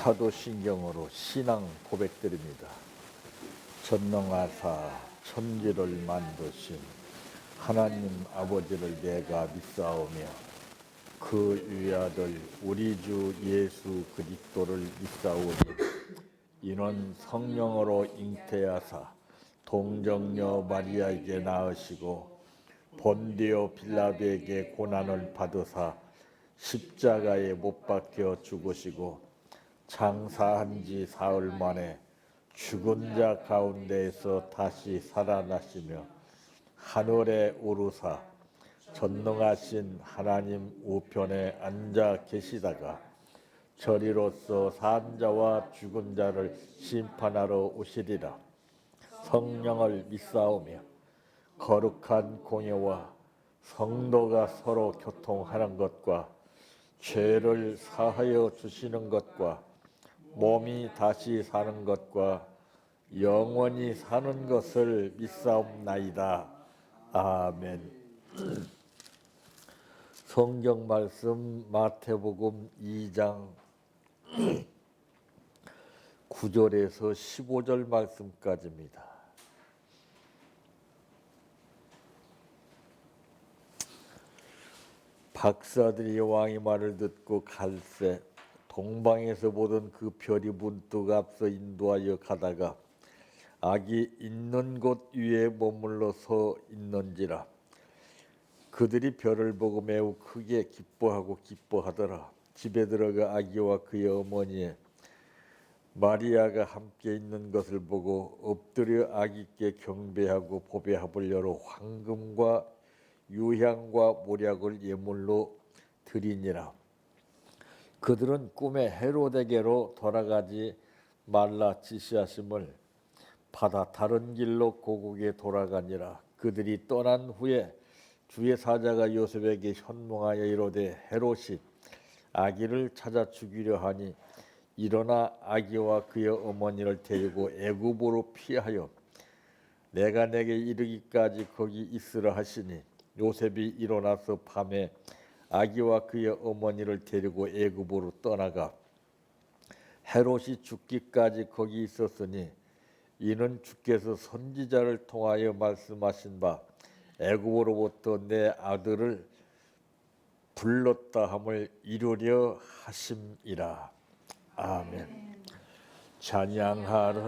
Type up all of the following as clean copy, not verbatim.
사도신경으로 신앙 고백드립니다. 전능하사 천지를 만드신 하나님 아버지를 내가 믿사오며 그 위아들 우리 주 예수 그리스도를 믿사오니 이는 성령으로 잉태하사 동정녀 마리아에게 낳으시고 본디오 빌라도에게 고난을 받으사 십자가에 못 박혀 죽으시고 장사한 지 사흘 만에 죽은 자 가운데에서 다시 살아나시며 하늘에 오르사 전능하신 하나님 우편에 앉아 계시다가 저리로서 산 자와 죽은 자를 심판하러 오시리라. 성령을 믿사오며 거룩한 공예와 성도가 서로 교통하는 것과 죄를 사하여 주시는 것과 몸이 다시 사는 것과 영원히 사는 것을 믿사옵나이다. 아멘. 성경 말씀 마태복음 2장 9절에서 15절 말씀까지입니다. 박사들이 왕의 말을 듣고 갈새 동방에서 보던 그 별이 문득 앞서 인도하여 가다가 아기 있는 곳 위에 머물러 서 있는지라. 그들이 별을 보고 매우 크게 기뻐하더라. 집에 들어가 아기와 그의 어머니에 마리아가 함께 있는 것을 보고 엎드려 아기께 경배하고 보배합을 열어 황금과 유향과 모략을 예물로 드리니라. 그들은 꿈에 헤로데게로 돌아가지 말라 지시하심을 받아 다른 길로 고국에 돌아가니라. 그들이 떠난 후에 주의 사자가 요셉에게 현몽하여 이르되 헤롯이 아기를 찾아 죽이려 하니 일어나 아기와 그의 어머니를 데리고 애굽으로 피하여 내가 내게 이르기까지 거기 있으라 하시니 요셉이 일어나서 밤에 아기와 그의 어머니를 데리고 애굽으로 떠나가 헤롯이 죽기까지 거기 있었으니 이는 주께서 선지자를 통하여 말씀하신 바 애굽으로부터 내 아들을 불렀다 함을 이루려 하심이라. 아멘. 찬양하라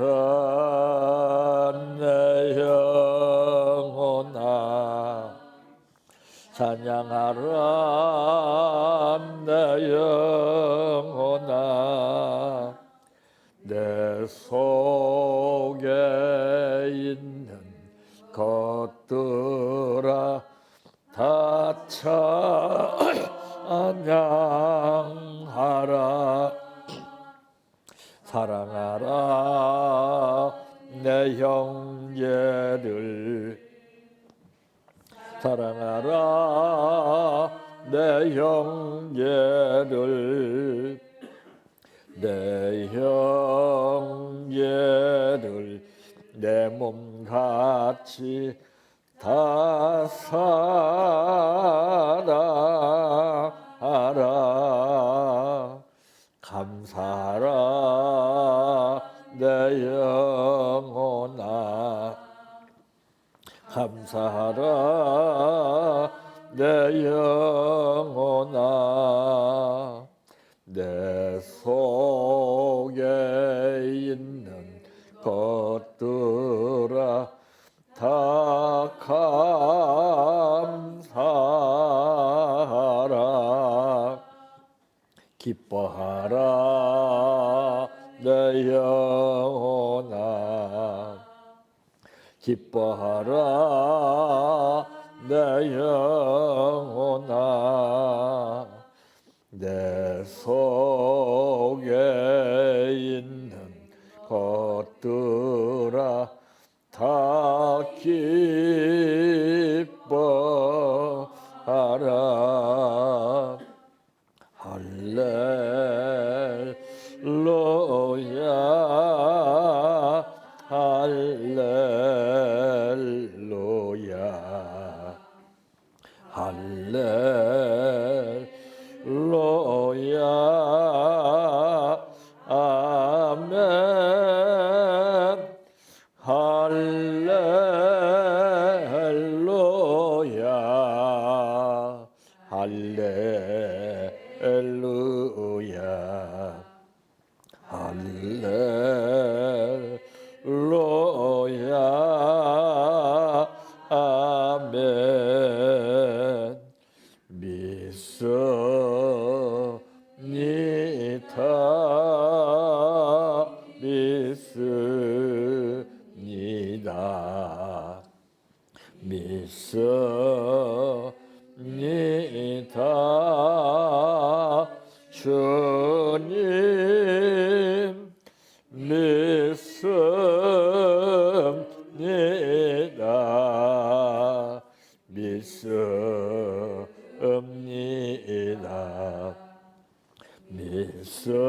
내 영혼아, 찬양하라 내 영혼아, 내 속에 있는 것들아 다 찬양하라. 사랑하라 내 형제를, 사랑하라 내 형제를, 내 형제를 내 몸같이 다 사랑하라. 감사하라 내 영혼아, 감사하라 내 영혼아, 내 속에 있는 것들아 다 감사하라. 기뻐하라 내 영혼아, 기뻐하라 내 영혼아, 내 속에 있는 것들아 다 기뻐하라. 할렐루야, 할렐루야, 할렐루야, 할렐루야 아멘. 믿습니다. 믿습니다. 주님 믿습니다. 믿습니다. 믿습니다.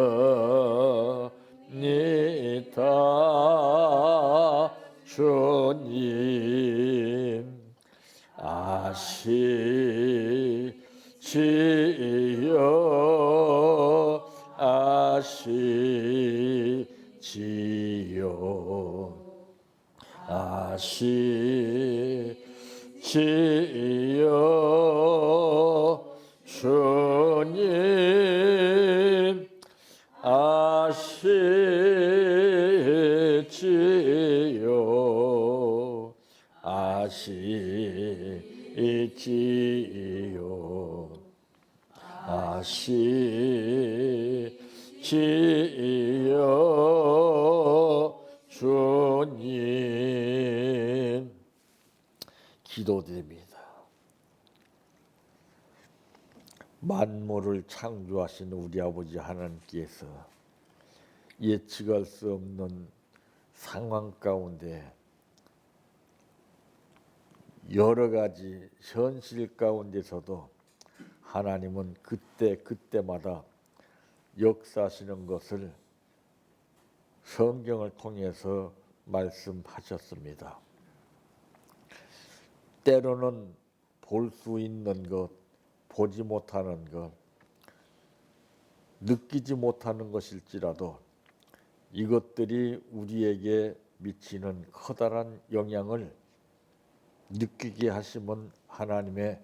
주님 아시지요. 아시지요. 아시지요. 주님 아시지요. 아시지요. 아시지요. 주님 기도드립니다. 만물을 창조하신 우리 아버지 하나님께서 예측할 수 없는 상황 가운데 여러 가지 현실 가운데서도 하나님은 그때마다 역사하시는 것을 성경을 통해서 말씀하셨습니다. 때로는 볼 수 있는 것, 보지 못하는 것, 느끼지 못하는 것일지라도 이것들이 우리에게 미치는 커다란 영향을 느끼게 하심은 하나님의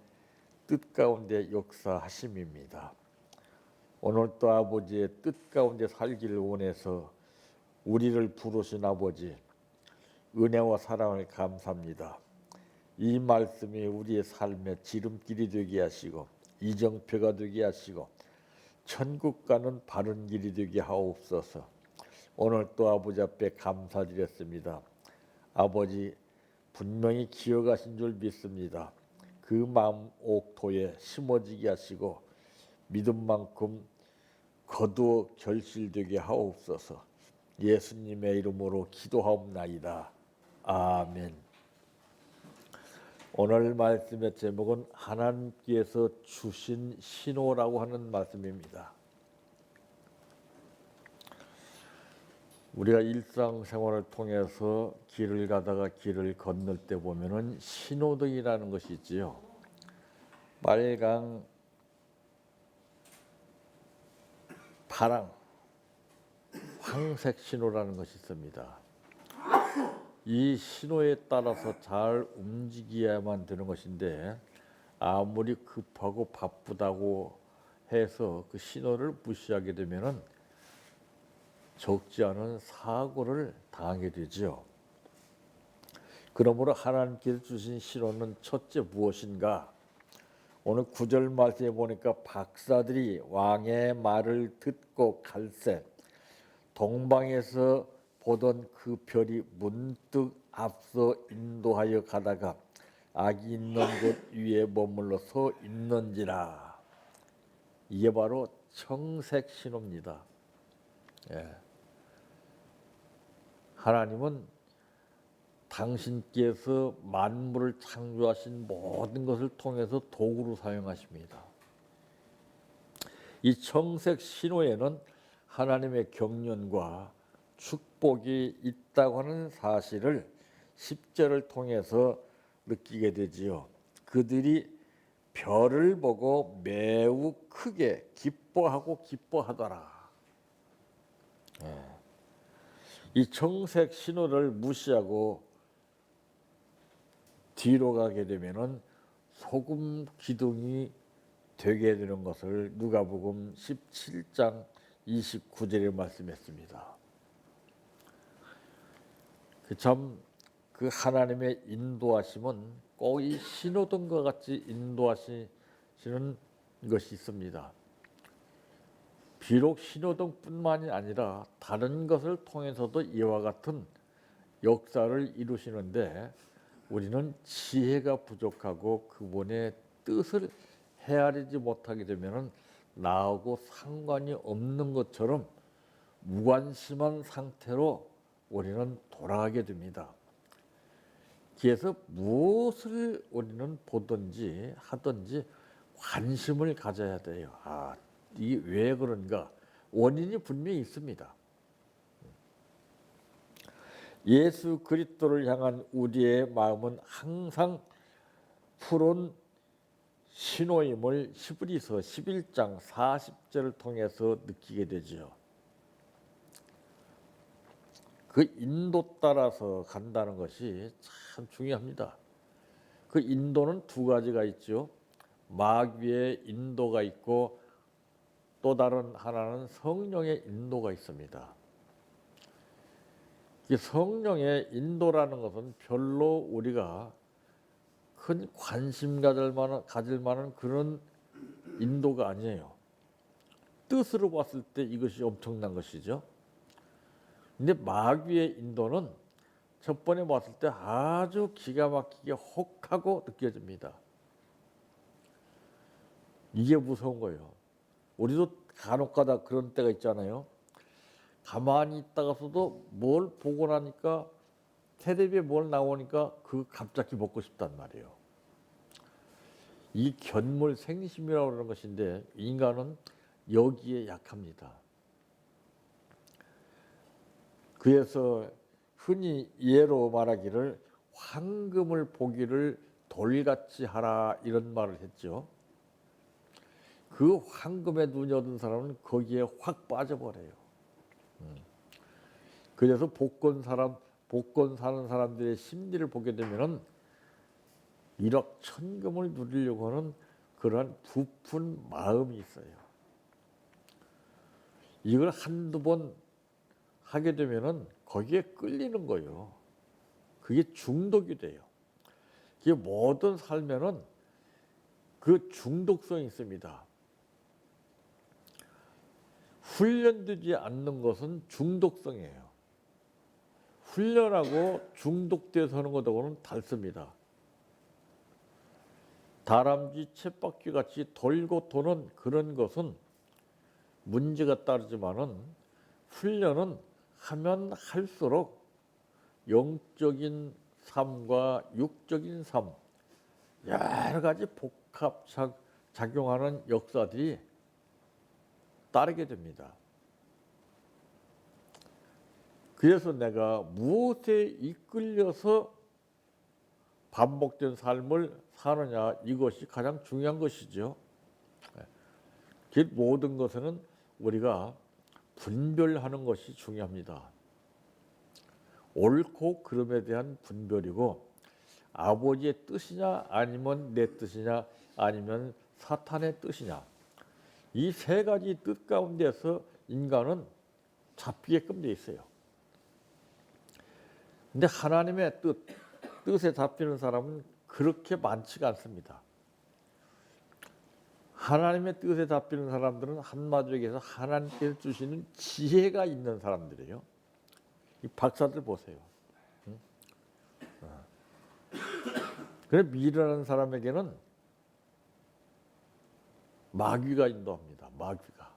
뜻 가운데 역사하심입니다. 오늘도 아버지의 뜻 가운데 살기를 원해서 우리를 부르신 아버지 은혜와 사랑을 감사합니다. 이 말씀이 우리의 삶의 지름길이 되게 하시고 이정표가 되게 하시고 천국 가는 바른 길이 되게 하옵소서. 오늘 또 아버지 앞에 감사드렸습니다. 아버지 분명히 기억하신 줄 믿습니다. 그 마음 옥토에 심어지게 하시고 믿음만큼 거두어 결실되게 하옵소서. 예수님의 이름으로 기도하옵나이다. 아멘. 오늘 말씀의 제목은 하나님께서 주신 신호라고 하는 말씀입니다. 우리가 일상생활을 통해서 길을 가다가 길을 건널 때 보면은 신호등이라는 것이 있지요. 빨강, 파랑, 황색 신호라는 것이 있습니다. 이 신호에 따라서 잘 움직여야만 되는 것인데 아무리 급하고 바쁘다고 해서 그 신호를 무시하게 되면은 적지 않은 사고를 당하게 되죠. 그러므로 하나님께서 주신 신호는 첫째 무엇인가? 오늘 9절 말씀에 보니까 박사들이 왕의 말을 듣고 갈새 동방에서 보던 그 별이 문득 앞서 인도하여 가다가 악이 있는 곳 위에 머물러 서 있는지라. 이게 바로 청색 신호입니다. 예. 하나님은 당신께서 만물을 창조하신 모든 것을 통해서 도구로 사용하십니다. 이 청색 신호에는 하나님의 경륜과 축복이 있다고 하는 사실을 10절을 통해서 느끼게 되지요. 그들이 별을 보고 매우 크게 기뻐하고 기뻐하더라. 이 청색 신호를 무시하고 뒤로 가게 되면은 소금 기둥이 되게 되는 것을 누가복음 17장 29절에 말씀했습니다. 참 그 하나님의 인도하심은 꼭 이 신호등과 같이 인도하시는 것이 있습니다. 비록 신호등뿐만이 아니라 다른 것을 통해서도 이와 같은 역사를 이루시는데 우리는 지혜가 부족하고 그분의 뜻을 헤아리지 못하게 되면 나하고 상관이 없는 것처럼 무관심한 상태로 우리는 돌아가게 됩니다. 그래서 무엇을 우리는 보든지 하든지 관심을 가져야 돼요. 이게 왜 그런가? 원인이 분명히 있습니다. 예수 그리스도를 향한 우리의 마음은 항상 푸른 신호임을 히브리서 11장 40절을 통해서 느끼게 되죠. 그 인도 따라서 간다는 것이 참 중요합니다. 그 인도는 두 가지가 있죠. 마귀의 인도가 있고 또 다른 하나는 성령의 인도가 있습니다. 이 성령의 인도라는 것은 별로 우리가 큰 관심 가질 만한 그런 인도가 아니에요. 뜻으로 봤을 때 이것이 엄청난 것이죠. 근데 마귀의 인도는 첫 번에 봤을 때 아주 기가 막히게 혹하고 느껴집니다. 이게 무서운 거예요. 우리도 간혹가다 그런 때가 있잖아요. 가만히 있다가서도 뭘 보고 나니까 텔레비에 뭘 나오니까 그거 갑자기 먹고 싶단 말이에요. 이 견물 생심이라고 그러는 것인데 인간은 여기에 약합니다. 그래서 흔히 예로 말하기를 황금을 보기를 돌같이 하라 이런 말을 했죠. 그 황금에 눈이 얻은 사람은 거기에 확 빠져버려요. 그래서 복권 사는 사람들의 심리를 보게 되면은 일확천금을 누리려고 하는 그러한 부푼 마음이 있어요. 이걸 한두 번 하게 되면은 거기에 끌리는 거예요. 그게 중독이 돼요. 그게 모든 삶에는 그 중독성이 있습니다. 훈련되지 않는 것은 중독성이에요. 훈련하고 중독돼서 하는 것하고는 다릅니다. 다람쥐 쳇바퀴 같이 돌고 도는 그런 것은 문제가 따르지만은 훈련은 하면 할수록 영적인 삶과 육적인 삶 여러 가지 복합 작용하는 역사들이 따르게 됩니다. 그래서 내가 무엇에 이끌려서 반복된 삶을 사느냐 이것이 가장 중요한 것이죠. 그 모든 것에는 우리가 분별하는 것이 중요합니다. 옳고 그름에 대한 분별이고 아버지의 뜻이냐 아니면 내 뜻이냐 아니면 사탄의 뜻이냐 이 세 가지 뜻 가운데서 인간은 잡히게끔 돼 있어요. 근데 하나님의 뜻에 잡히는 사람은 그렇게 많지가 않습니다. 하나님의 뜻에 잡히는 사람들은 한마디로 얘기해서 하나님께서 주시는 지혜가 있는 사람들이에요. 이 박사들 보세요. 그래 미련한 사람에게는 마귀가 인도합니다. 마귀가.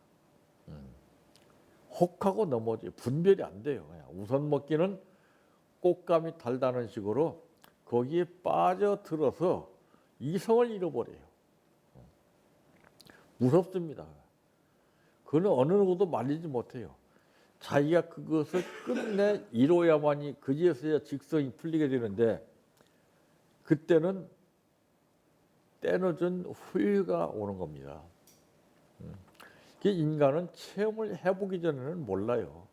혹하고 넘어져요. 분별이 안 돼요. 그냥 우선 먹기는 꽃감이 달다는 식으로 거기에 빠져들어서 이성을 잃어버려요. 무섭습니다. 그는 어느 누구도 말리지 못해요. 자기가 그것을 끝내 이뤄야만이 그제서야 직성이 풀리게 되는데 그때는 때늦은 후회가 오는 겁니다. 인간은 체험을 해보기 전에는 몰라요.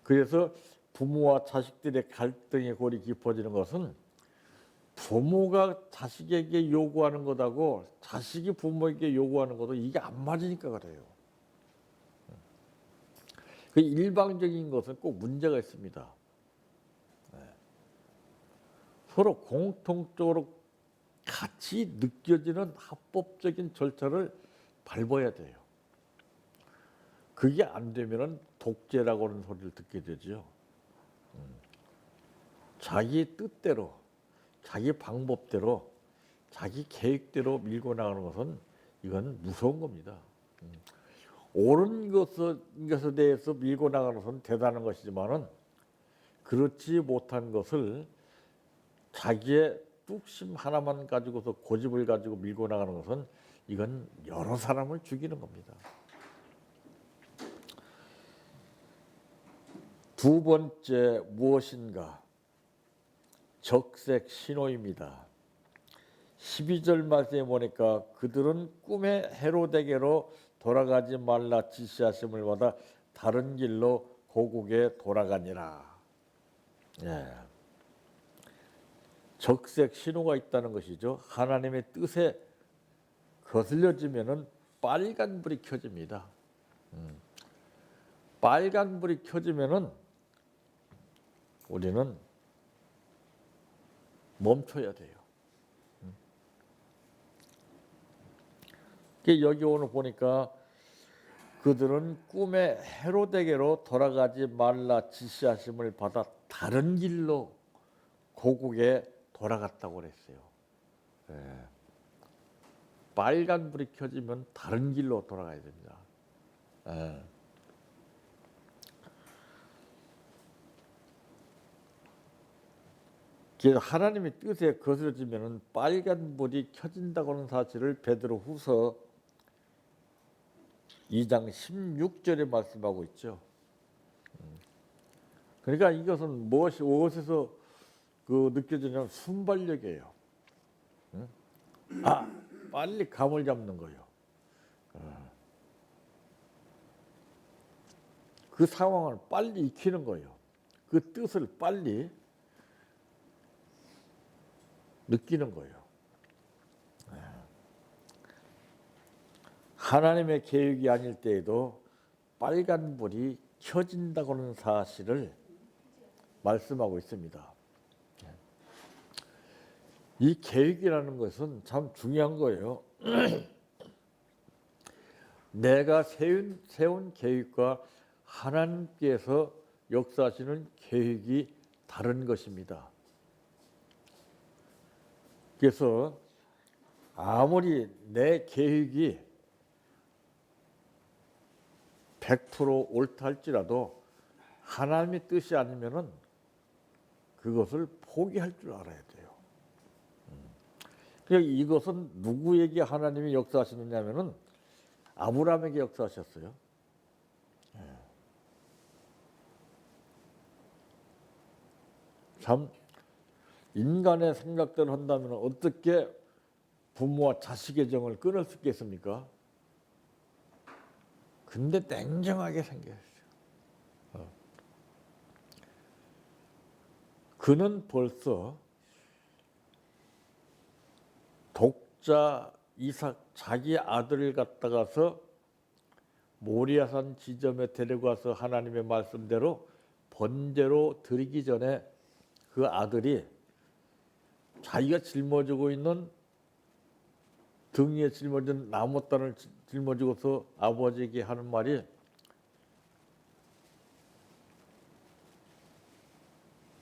그래서 부모와 자식들의 갈등의 골이 깊어지는 것은 부모가 자식에게 요구하는 것하고 자식이 부모에게 요구하는 것도 이게 안 맞으니까 그래요. 그 일방적인 것은 꼭 문제가 있습니다. 서로 공통적으로 같이 느껴지는 합법적인 절차를 밟아야 돼요. 그게 안 되면은 독재라고 하는 소리를 듣게 되죠. 자기 뜻대로, 자기 방법대로, 자기 계획대로 밀고 나가는 것은 이건 무서운 겁니다. 옳은 것에 대해서 밀고 나가는 것은 대단한 것이지만은 그렇지 못한 것을 자기의 뚝심 하나만 가지고서 고집을 가지고 밀고 나가는 것은 이건 여러 사람을 죽이는 겁니다. 두 번째 무엇인가? 적색 신호입니다. 12절 말씀에 보니까 그들은 꿈의 헤로데게로 돌아가지 말라 지시하심을 받아 다른 길로 고국에 돌아가니라. 예. 적색 신호가 있다는 것이죠. 하나님의 뜻에 거슬려지면은 빨간불이 켜집니다. 빨간불이 켜지면은 우리는 멈춰야 돼요. 여기 오늘 보니까 그들은 꿈의 헤로데게로 돌아가지 말라 지시하심을 받아 다른 길로 고국에 돌아갔다고 그랬어요. 예. 빨간불이 켜지면 다른 길로 돌아가야 됩니다. 예. 그래서 하나님의 뜻에 거스러지면 빨간불이 켜진다고 하는 사실을 베드로후서 2장 16절에 말씀하고 있죠. 그러니까 이것은 무엇에서 느껴지냐면 순발력이에요. 빨리 감을 잡는 거예요. 그 상황을 빨리 익히는 거예요. 그 뜻을 빨리 느끼는 거예요. 하나님의 계획이 아닐 때에도 빨간불이 켜진다고 하는 사실을 말씀하고 있습니다. 이 계획이라는 것은 참 중요한 거예요. 내가 세운 계획과 하나님께서 역사하시는 계획이 다른 것입니다. 그래서 아무리 내 계획이 100% 옳다 할지라도 하나님의 뜻이 아니면은 그것을 포기할 줄 알아야 돼요. 그러니까 이것은 누구에게 하나님이 역사하시느냐면은 아브라함에게 역사하셨어요. 참 인간의 생각대로 한다면 어떻게 부모와 자식의 정을 끊을 수 있겠습니까? 근데 냉정하게 생겼어요. 그는 벌써 독자 이삭 자기 아들을 갖다가서 모리아산 지점에 데려가서 하나님의 말씀대로 번제로 드리기 전에 그 아들이 자기가 짊어지고 있는 등에 짊어진 나무단을 짊어지고서 아버지에게 하는 말이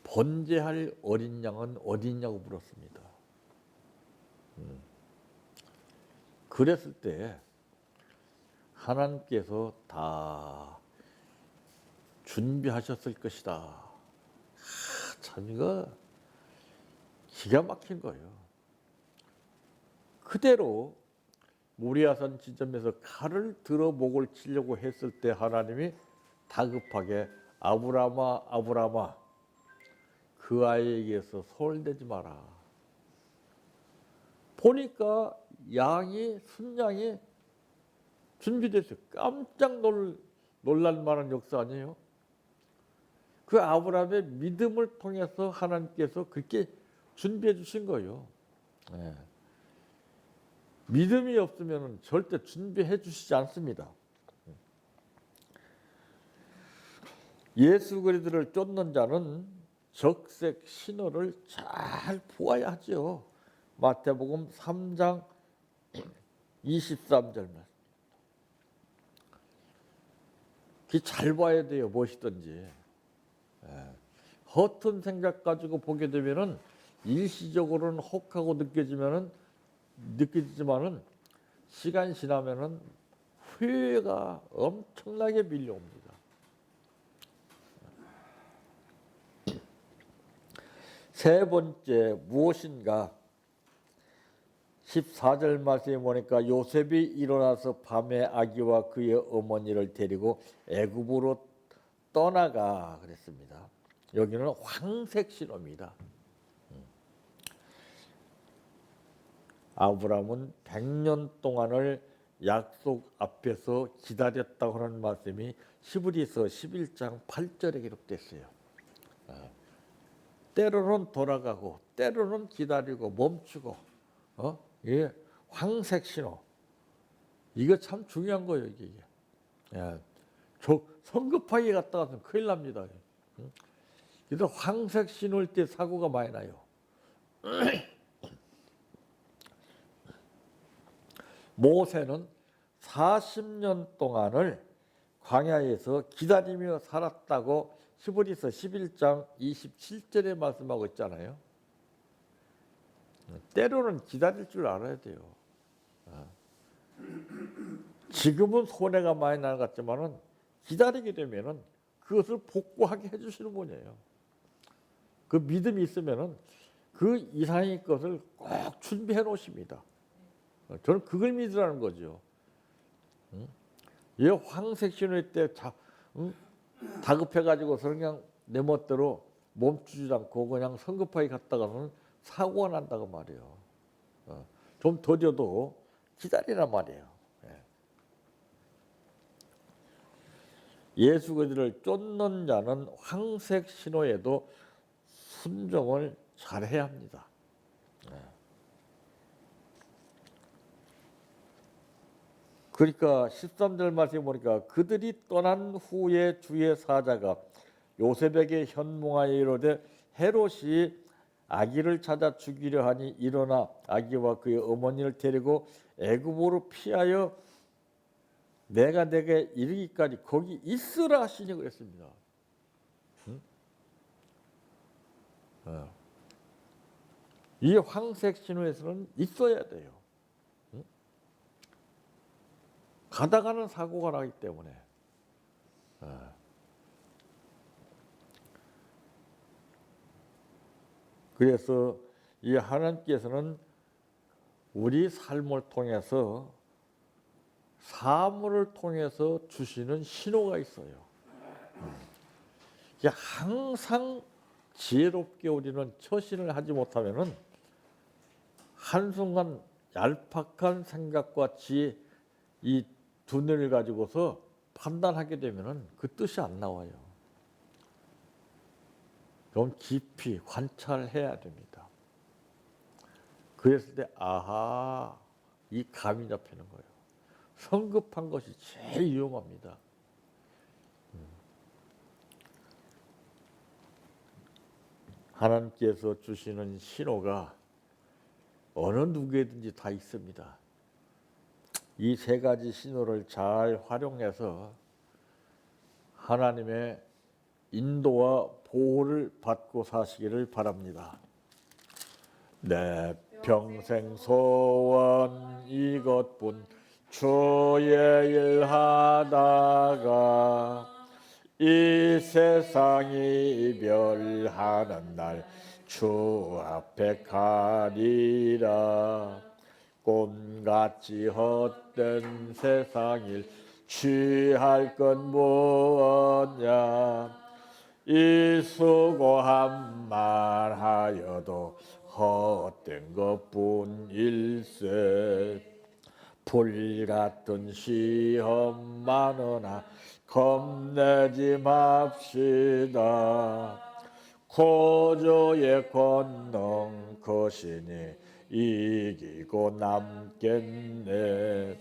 번제할 어린 양은 어디 있냐고 물었습니다. 그랬을 때 하나님께서 다 준비하셨을 것이다. 참 이거 기가 막힌 거예요. 그대로 모리아산 지점에서 칼을 들어 목을 치려고 했을 때 하나님이 다급하게 아브라함아 아브라함아 그 아이에게서 소홀되지 마라. 보니까 순양이 준비됐어요. 깜짝 놀랄 만한 역사 아니에요? 그 아브라함의 믿음을 통해서 하나님께서 그렇게 준비해 주신 거예요. 네. 믿음이 없으면 절대 준비해 주시지 않습니다. 예수 그리스도를 쫓는 자는 적색 신호를 잘 보아야 하죠. 마태복음 3장 23절만. 잘 봐야 돼요. 무엇이든지. 허튼 생각 가지고 보게 되면은 일시적으로는 혹하고 느껴지지만은 시간 지나면은 후회가 엄청나게 밀려옵니다. 세 번째 무엇인가? 14절 말씀에 보니까 요셉이 일어나서 밤에 아기와 그의 어머니를 데리고 애굽으로 떠나가 그랬습니다. 여기는 황색 신호입니다. 아브라함은 100년 동안을 약속 앞에서 기다렸다고 하는 말씀이 히브리서 11장 8절에 기록됐어요. 때로는 돌아가고 때로는 기다리고 멈추고 예, 황색 신호. 이거 참 중요한 거예요. 이게. 예, 성급하게 갔다 가면 큰일 납니다. 그래서 황색 신호일 때 사고가 많이 나요. 모세는 40년 동안을 광야에서 기다리며 살았다고 히브리서 11장 27절에 말씀하고 있잖아요. 때로는 기다릴 줄 알아야 돼요. 지금은 손해가 많이 나는 것 같지만은 기다리게 되면은 그것을 복구하게 해주시는 분이에요. 그 믿음이 있으면은 그 이상의 것을 꼭 준비해 놓으십니다. 저는 그걸 믿으라는 거죠. 얘 황색 신호일 때 다급해가지고 그냥 내 멋대로 멈추지 않고 그냥 성급하게 갔다가는 사고가 난다고 말이에요. 좀 더뎌도 기다리란 말이에요. 예수 그리스도를 쫓는 자는 황색 신호에도 순종을 잘해야 합니다. 그러니까 13절 말씀에 보니까 그들이 떠난 후에 주의 사자가 요셉에게 현몽하여 이르되 헤롯이 아기를 찾아 죽이려 하니 일어나 아기와 그의 어머니를 데리고 애굽으로 피하여 내가 내게 이르기까지 거기 있으라 하시니 그랬습니다. 이 황색 신호에서는 있어야 돼요. 가다가는 사고가 나기 때문에. 그래서 이 하나님께서는 우리 삶을 통해서 사물을 통해서 주시는 신호가 있어요. 항상 지혜롭게 우리는 처신을 하지 못하면은 한순간 얄팍한 생각과 지혜 이 두뇌를 가지고서 판단하게 되면은 그 뜻이 안 나와요. 좀 깊이 관찰해야 됩니다. 그랬을 때 아하 이 감이 잡히는 거예요. 성급한 것이 제일 위험합니다. 하나님께서 주시는 신호가 어느 누구에든지 다 있습니다. 이 세 가지 신호를 잘 활용해서 하나님의 인도와 보호를 받고 사시기를 바랍니다. 내 평생 소원 이것뿐 주의 일 하다가 이 세상이 이별하는 날 주 앞에 가리라. 꿈같이 헛된 세상일 취할 건 무엇냐. 이 수고한 말하여도 헛된 것뿐일세. 불같은 시험 많으나 겁내지 맙시다. 구주의 권능 크시니 이기고 남겠네.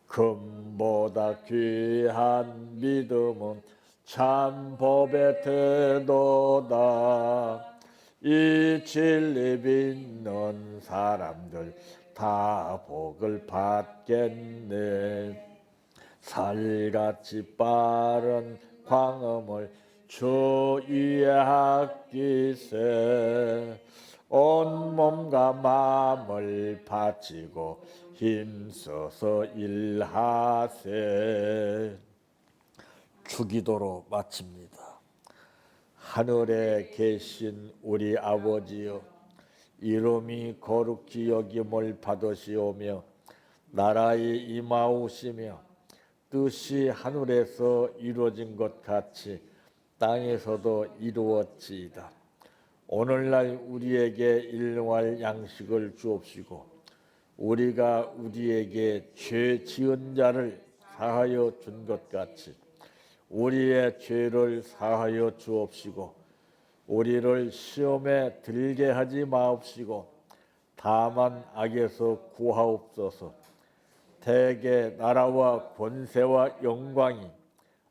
금보다 귀한 믿음은 참 법의 태도다. 이 진리 믿는 사람들 다 복을 받겠네. 살같이 빠른 광음을 주 위에 아끼세. 온 몸과 마음을 바치고 힘써서 일하세. 주기도로 마칩니다. 하늘에 계신 우리 아버지여, 이름이 거룩히 여김을 받으시오며 나라의 임하오시며 뜻이 하늘에서 이루어진 것 같이 땅에서도 이루어지이다. 오늘날 우리에게 일용할 양식을 주옵시고 우리가 우리에게 죄 지은 자를 사하여 준 것 같이 우리의 죄를 사하여 주옵시고 우리를 시험에 들게 하지 마옵시고 다만 악에서 구하옵소서. 대개 나라와 권세와 영광이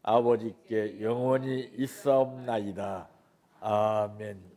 아버지께 영원히 있사옵나이다. 아멘.